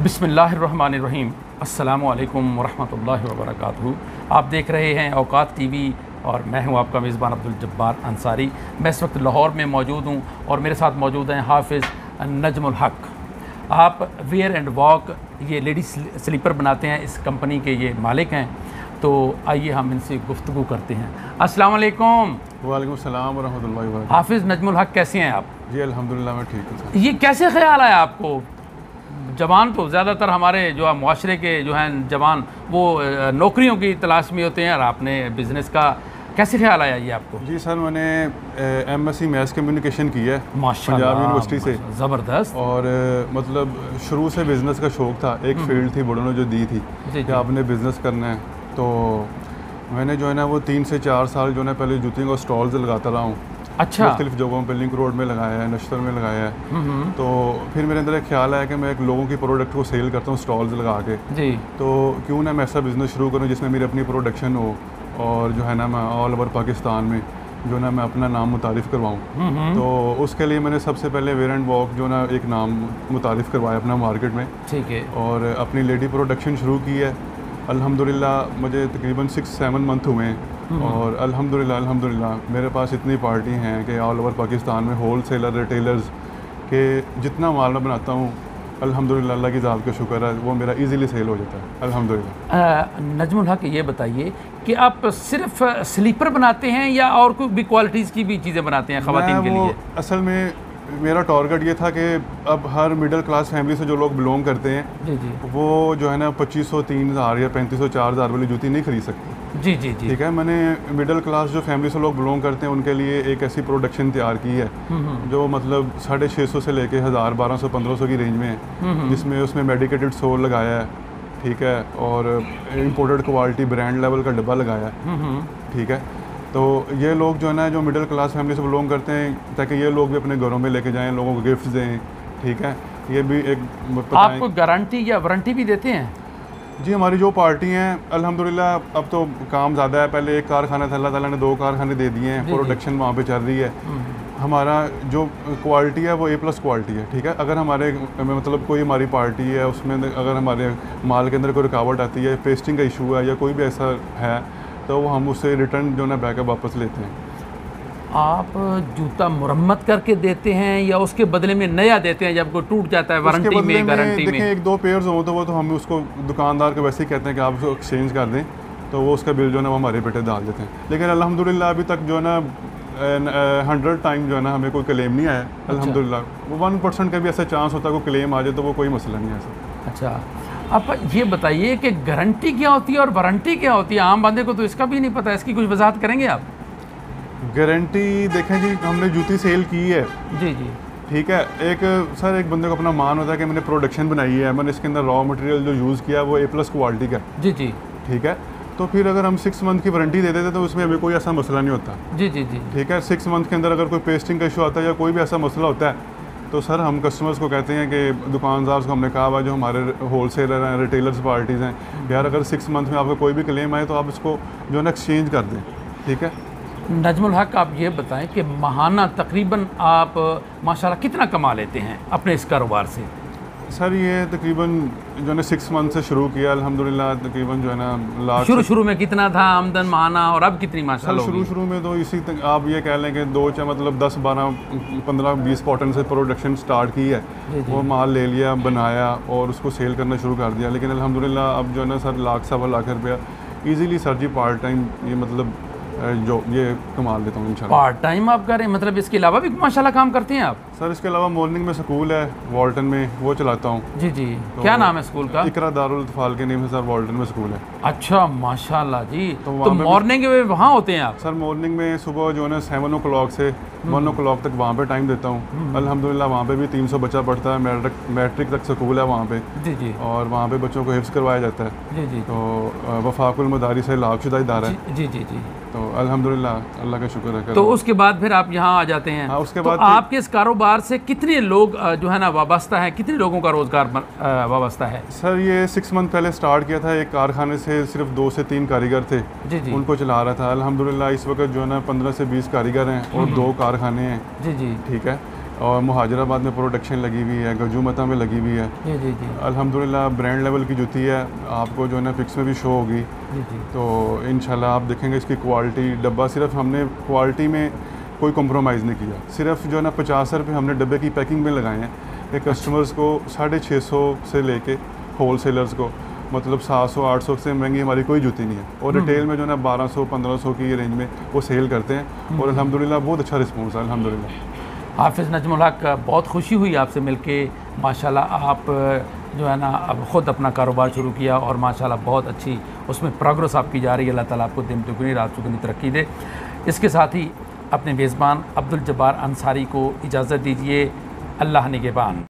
बिस्मिल्लाहिर्रहमानिर्रहीम। अस्सलामु अलैकुम वरहमतुल्लाहि वबरकातुहू। आप देख रहे हैं औकात टीवी और मैं हूं आपका मेज़बान अब्दुल जब्बार अंसारी। मैं इस वक्त लाहौर में मौजूद हूं और मेरे साथ मौजूद हैं हाफिज़ नजमुल हक। आप वेयर एंड वॉक ये लेडीज़ स्लीपर बनाते हैं, इस कंपनी के ये मालिक हैं। तो आइए हम इनसे गुफ्तगू करते हैं। अस्सलाम वालेकुम। वालेकुम सलाम वरहमतुल्लाहि वबरकातुहू। हाफिज़ नजमुल हक, कैसे हैं आप? जी अल्हम्दुलिल्लाह मैं ठीक हूँ। ये कैसे ख्याल आया आपको? जवान तो ज़्यादातर हमारे जो माशरे के जो हैं जवान वो नौकरियों की तलाश में होते हैं, और आपने बिज़नेस का कैसे ख्याल आया ये आपको? जी सर, मैंने MSc मैथ्स कम्युनिकेशन की है माशाल्लाह, पंजाब यूनिवर्सिटी से। ज़बरदस्त। और मतलब शुरू से बिज़नेस का शौक़ था। एक फील्ड थी बड़ों ने जो दी थी कि आपने बिज़नेस करना है। तो मैंने जो है ना वो 3 से 4 साल जो है ना पहले जूतियों का स्टॉल्स लगाता रहा हूँ। अच्छा। मुख्तलिफ जगहों पे लिंक रोड में लगाया है, नश्तर में लगाया है। तो फिर मेरे अंदर एक ख्याल आया कि मैं एक लोगों की प्रोडक्ट को सेल करता हूँ स्टॉल्स लगा के। जी। तो क्यों ना मैं ऐसा बिज़नेस शुरू करूँ जिसमें मेरी अपनी प्रोडक्शन हो और जो है ना मैं ऑल ओवर पाकिस्तान में जो ना मैं अपना नाम मुतारिफ़ करवाऊँ। तो उसके लिए मैंने सबसे पहले वेयर एंड वॉक जो ना एक नाम मुतारिफ़ करवाया अपना मार्केट में। ठीक है। और अपनी लेडी प्रोडक्शन शुरू की है। अल्हम्दुलिल्लाह मुझे तकरीबन 6-7 मंथ हुए हैं। और अल्हम्दुलिल्लाह मेरे पास इतनी पार्टी हैं कि ऑल ओवर पाकिस्तान में होल सेलर रिटेलर्स के जितना माल मैं बनाता हूँ अल्हम्दुलिल्लाह अल्लाह की ज़ात का शुक्र है वो मेरा इजीली सेल हो जाता है अल्हम्दुलिल्लाह। नजमुल हक, ये बताइए कि आप सिर्फ स्लीपर बनाते हैं या और कोई भी क्वालिटीज़ की भी चीज़ें बनाते हैं ख़वातीन के लिए? असल में मेरा टारगेट ये था कि अब हर मिडिल क्लास फैमिली से जो लोग बिलोंग करते हैं जी वो जो है ना 2500, 3000 या 3500, 4000 वाली जूती नहीं खरीद सकती। जी जी जी। ठीक है। मैंने मिडिल क्लास जो फैमिली से लोग बिलोंग करते हैं उनके लिए एक ऐसी प्रोडक्शन तैयार की है जो मतलब 650 से लेके 1000, 1200, 1500 की रेंज में है, जिसमें उसमें मेडिकेटेड सोल लगाया है। ठीक है। और इम्पोर्टेड क्वालिटी ब्रांड लेवल का डब्बा लगाया है। ठीक है। तो ये लोग जो है ना जो मिडिल क्लास फैमिली से बिलोंग करते हैं ताकि ये लोग भी अपने घरों में लेके जाएं, लोगों को गिफ्ट दें। ठीक है। ये भी एक आपको गारंटी या वारंटी भी देते हैं? जी, हमारी जो पार्टी हैं अल्हम्दुलिल्लाह अब तो काम ज़्यादा है। पहले एक कारखाना था, अल्लाह ताला ने 2 कारखाने दे दिए हैं। प्रोडक्शन वहाँ पे चल रही है। हमारा जो क्वालिटी है वो A+ क्वालिटी है। ठीक है। अगर हमारे मतलब कोई हमारी पार्टी है उसमें अगर हमारे माल के अंदर कोई रुकावट आती है, पेस्टिंग का इशू है या कोई भी ऐसा है तो वो हम उससे रिटर्न जो ना बैकअप वापस लेते हैं। आप जूता मुरम्मत करके देते हैं या उसके बदले में नया देते हैं जब कोई टूट जाता है? वारंटी में, गारंटी में देखें 1-2 पेयर्स हो तो वो तो हम उसको दुकानदार को वैसे ही कहते हैं कि आप उसको एक्सचेंज कर दें, तो वो उसका बिल जो है ना वो हमारे पेटे डाल देते हैं। लेकिन अल्हम्दुलिल्लाह अभी तक जो है ना 100 टाइम जो है ना हमें कोई क्लेम नहीं आया अल्हम्दुलिल्लाह। वो 1% का भी ऐसा चांस होता है कोई क्लेम आ जाए तो वो कोई मसला नहीं है ऐसा। अच्छा, आप ये बताइए कि गारंटी क्या होती है और वारंटी क्या होती है? आम बंदे को तो इसका भी नहीं पता, इसकी कुछ वजाहत करेंगे आप? गारंटी देखें जी, हमने जूती सेल की है। जी जी। ठीक है। एक बंदे को अपना मान होता है कि मैंने प्रोडक्शन बनाई है, मैंने इसके अंदर रॉ मटेरियल जो यूज़ किया है वो A+ क्वालिटी का। जी जी। ठीक है। तो फिर अगर हम 6 मंथ की वारंटी दे देते तो उसमें हमें कोई ऐसा मसला नहीं होता। जी जी जी। ठीक है। 6 मंथ के अंदर अगर कोई पेस्टिंग का इशू आता है या कोई भी ऐसा मसला होता है तो सर हम कस्टमर्स को कहते हैं कि दुकानदार को हमने कहा हुआ जो हमारे होल सेलर हैं, रिटेलर्स पार्टीज़ हैं, यार अगर 6 मंथ में आपका कोई भी क्लेम आए तो आप इसको जो है ना एक्सचेंज कर दें। ठीक है। नजमुल हक, आप ये बताएं कि माहाना तकरीबन आप माशाल्लाह कितना कमा लेते हैं अपने इस कारोबार से? सर ये तकरीबन जो है ना 6 मंथ से शुरू किया अल्हम्दुलिल्लाह तकरीबन जो है ना लाख। शुरू में कितना था आमदन माहाना और अब कितनी माशाल्लाह? शुरू में तो इसी तक आप ये कह लें कि 2 मतलब 10, 12, 15, 20 कॉटन से प्रोडक्शन स्टार्ट की है। वो माल ले लिया, बनाया और उसको सेल करना शुरू कर दिया। लेकिन अल्हम्दुलिल्लाह अब जो है ना सर 1 लाख, 1.25 लाख रुपया ईजीली सर जी पार्ट टाइम ये मतलब जो ये कमा लेता हूँ इंशाल्लाह। पार्ट टाइम आप करें मतलब इसके अलावा भी माशाल्लाह काम करते हैं आप? सर इसके अलावा मॉर्निंग में स्कूल है वॉल्टन में, वो चलाता हूँ। जी जी। तो क्या नाम है स्कूल का? इकरा दारुल अतफाल के नेम से सर वॉल्टन में स्कूल है। अच्छा माशाल्लाह जी। तो मॉर्निंग में वहाँ होते हैं आप? सर मॉर्निंग में सुबह जो है ना 7 o'clock से 1 o'clock तक वहाँ पे टाइम देता हूँ। अल्हम्दुलिल्लाह वहाँ पे भी 300 बच्चा पढ़ता है, मैट्रिक तक स्कूल है वहाँ पे। जी जी। और वहाँ पे बच्चों को हिफ्ज़ करवाया जाता है। जी जी। तो वफाकुल मदारिस है, लाभशुदा इदारा है। जी जी जी। तो अल्हम्दुलिल्लाह अल्लाह का शुक्र है। तो उसके बाद फिर आप यहाँ आ जाते हैं? हाँ, उसके तो बाद आपके इस कारोबार से कितने लोग जो है ना वाबस्ता है, कितने लोगों का रोज़गार वाबस्ता है? सर ये 6 मंथ पहले स्टार्ट किया था। एक कारखाने से सिर्फ 2 से 3 कारीगर थे। जी जी। उनको चला रहा था। अल्हम्दुलिल्लाह इस वक्त जो है ना 15 से 20 कारीगर हैं और 2 कारखाने हैं। जी जी। ठीक है। और मुहाजिराबाद में प्रोडक्शन लगी हुई है, गजूमता में लगी हुई है। जी जी जी। अल्हम्दुलिल्लाह ब्रांड लेवल की जूती है, आपको जो है ना फिक्स में भी शो होगी। जी जी। तो इंशाल्लाह आप देखेंगे इसकी क्वालिटी, डब्बा सिर्फ हमने क्वालिटी में कोई कॉम्प्रोमाइज़ नहीं किया, सिर्फ जो है ना 50 रुपये हमने डब्बे की पैकिंग में लगाए हैं कि कस्टमर्स को 650 से लेके होल सेलर्स को मतलब 700-800 से महंगी हमारी कोई जूती नहीं है। और रिटेल में जो है ना 1200-1500 की रेंज में वो सेल करते हैं और अल्हम्दुलिल्लाह बहुत अच्छा रिस्पॉन्स है अल्हम्दुलिल्लाह। हाफिज़ नजमुल हक, बहुत खुशी हुई आपसे मिलके। माशाल्लाह आप जो है ना अब ख़ुद अपना कारोबार शुरू किया और माशाल्लाह बहुत अच्छी उसमें प्रोग्रेस आपकी जा रही है। अल्लाह ताला आपको दिन दुगनी रात चौगुनी तरक्की दे। इसके साथ ही अपने मेज़बान अब्दुल जब्बार अंसारी को इजाज़त दीजिए। अल्लाह निगहबान।